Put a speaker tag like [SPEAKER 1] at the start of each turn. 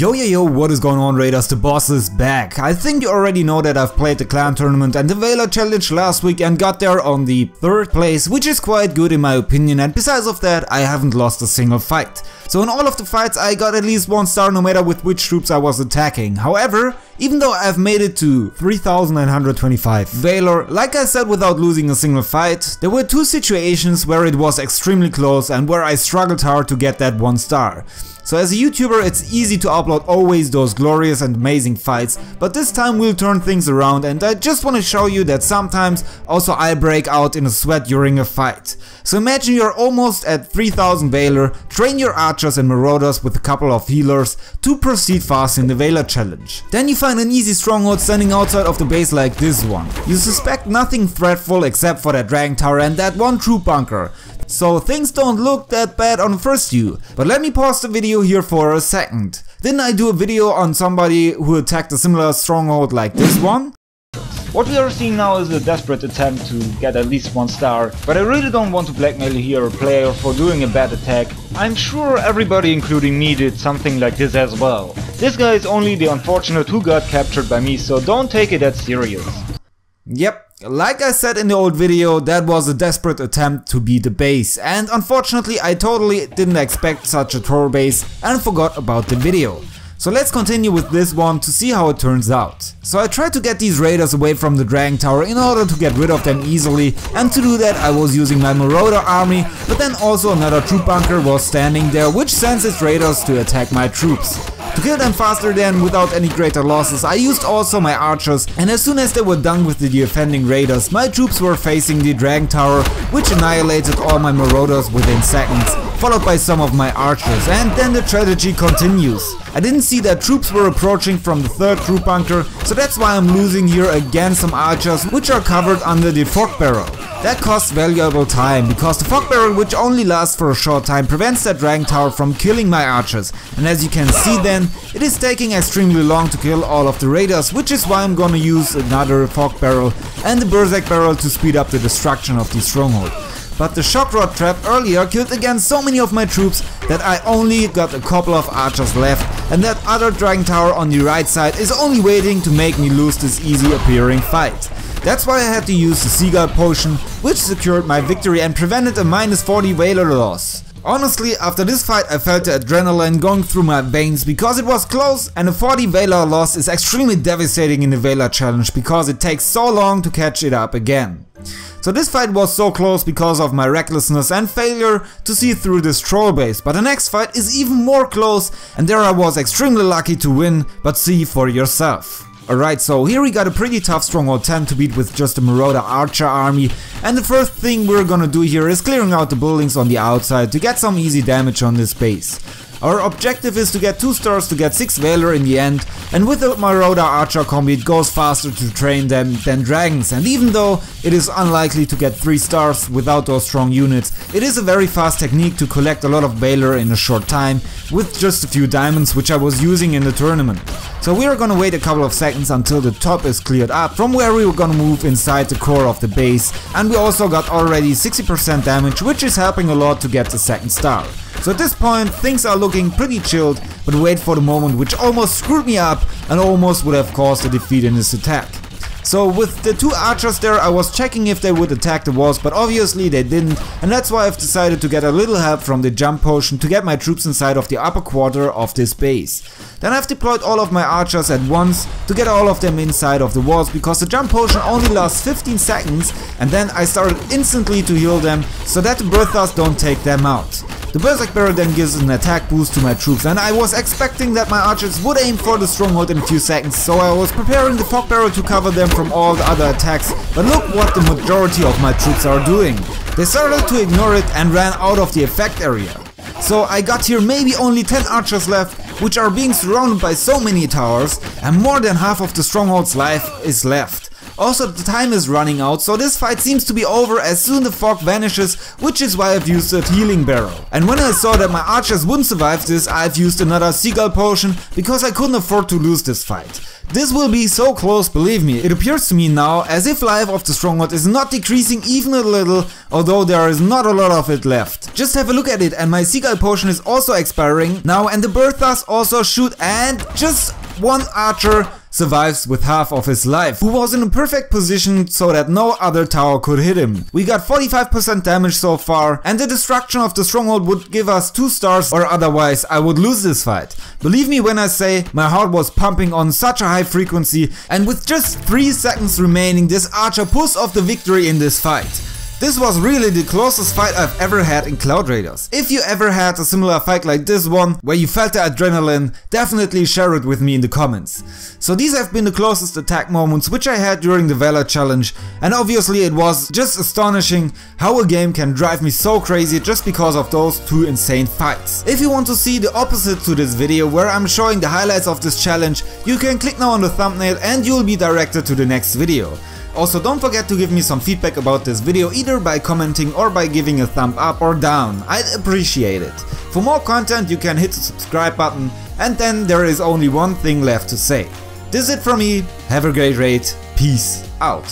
[SPEAKER 1] Yo, what is going on, Raiders? The boss is back. I think you already know that I've played the clan tournament and the Valor challenge last week and got there on the 3rd place, which is quite good in my opinion, and besides of that I haven't lost a single fight. So in all of the fights I got at least 1 star no matter with which troops I was attacking. However, even though I've made it to 3925 Valor, like I said, without losing a single fight, there were 2 situations where it was extremely close and where I struggled hard to get that 1 star. So as a YouTuber it's easy to upload always those glorious and amazing fights, but this time we'll turn things around and I just want to show you that sometimes also I break out in a sweat during a fight. So imagine you're almost at 3000 Valor, train your archers and marauders with a couple of healers to proceed fast in the Valor challenge. Then you find an easy stronghold standing outside of the base like this one. You suspect nothing threatful except for that dragon tower and that 1 troop bunker. So things don't look that bad on first view, but let me pause the video here for a second. Didn't I do a video on somebody who attacked a similar stronghold like this one?
[SPEAKER 2] What we are seeing now is a desperate attempt to get at least 1 star, but I really don't want to blackmail here a player for doing a bad attack. I'm sure everybody including me did something like this as well. This guy is only the unfortunate who got captured by me, so don't take it that serious.
[SPEAKER 1] Yep. Like I said in the old video, that was a desperate attempt to beat the base, and unfortunately I totally didn't expect such a troll base and forgot about the video. So let's continue with this one to see how it turns out. So I tried to get these raiders away from the dragon tower in order to get rid of them easily, and to do that I was using my marauder army, but then also another troop bunker was standing there which sends its raiders to attack my troops. To kill them faster than without any greater losses, I used also my archers, and as soon as they were done with the defending raiders, my troops were facing the dragon tower, which annihilated all my marauders within seconds, followed by some of my archers, and then the tragedy continues. I didn't see that troops were approaching from the 3rd troop bunker, so that's why I'm losing here again some archers which are covered under the fog barrel. That costs valuable time, because the fog barrel, which only lasts for a short time, prevents that dragon tower from killing my archers, and as you can see then, it is taking extremely long to kill all of the raiders, which is why I'm gonna use another fog barrel and the berserk barrel to speed up the destruction of the stronghold. But the shock rod trap earlier killed again so many of my troops that I only got a couple of archers left, and that other dragon tower on the right side is only waiting to make me lose this easy appearing fight. That's why I had to use the Seagull potion, which secured my victory and prevented a -40 Valor loss. Honestly, after this fight I felt the adrenaline going through my veins because it was close, and a 40 Valor loss is extremely devastating in the Valor challenge because it takes so long to catch it up again. So this fight was so close because of my recklessness and failure to see through this troll base, but the next fight is even more close and there I was extremely lucky to win, but see for yourself. Alright, so here we got a pretty tough stronghold 10 to beat with just a marauder archer army, and the first thing we're gonna do here is clearing out the buildings on the outside to get some easy damage on this base. Our objective is to get 2 stars to get 6 Valor in the end, and with the marauder archer combi it goes faster to train them than dragons, and even though it is unlikely to get 3 stars without those strong units, it is a very fast technique to collect a lot of Valor in a short time with just a few diamonds, which I was using in the tournament. So we are gonna wait a couple of seconds until the top is cleared up, from where we were gonna move inside the core of the base, and we also got already 60% damage, which is helping a lot to get the 2nd star. So at this point things are looking pretty chilled, but wait for the moment which almost screwed me up and almost would have caused a defeat in this attack. So with the 2 archers there I was checking if they would attack the walls, but obviously they didn't, and that's why I've decided to get a little help from the jump potion to get my troops inside of the upper quarter of this base. Then I've deployed all of my archers at once to get all of them inside of the walls, because the jump potion only lasts 15 seconds, and then I started instantly to heal them so that the berthas don't take them out. The berserk barrel then gives an attack boost to my troops, and I was expecting that my archers would aim for the stronghold in a few seconds, so I was preparing the fog barrel to cover them from all the other attacks, but look what the majority of my troops are doing. They started to ignore it and ran out of the effect area. So I got here maybe only 10 archers left, which are being surrounded by so many towers, and more than half of the stronghold's life is left. Also the time is running out, so this fight seems to be over as soon the fog vanishes, which is why I've used a healing barrel. And when I saw that my archers wouldn't survive this, I've used another seagull potion because I couldn't afford to lose this fight. This will be so close, believe me. It appears to me now as if life of the stronghold is not decreasing even a little, although there is not a lot of it left. Just have a look at it, and my seagull potion is also expiring now, and the Berthas also shoot, and just one archer survives with half of his life, who was in a perfect position so that no other tower could hit him. We got 45% damage so far, and the destruction of the stronghold would give us 2 stars, or otherwise I would lose this fight. Believe me when I say my heart was pumping on such a high frequency, and with just 3 seconds remaining, this archer pulls off the victory in this fight. This was really the closest fight I've ever had in Cloud Raiders. If you ever had a similar fight like this one, where you felt the adrenaline, definitely share it with me in the comments. So these have been the closest attack moments which I had during the Valor challenge, and obviously it was just astonishing how a game can drive me so crazy just because of those 2 insane fights. If you want to see the opposite to this video, where I'm showing the highlights of this challenge, you can click now on the thumbnail and you'll be directed to the next video. Also, don't forget to give me some feedback about this video, either by commenting or by giving a thumb up or down. I'd appreciate it. For more content you can hit the subscribe button, and then there is only one thing left to say. This is it from me, have a great raid, peace out.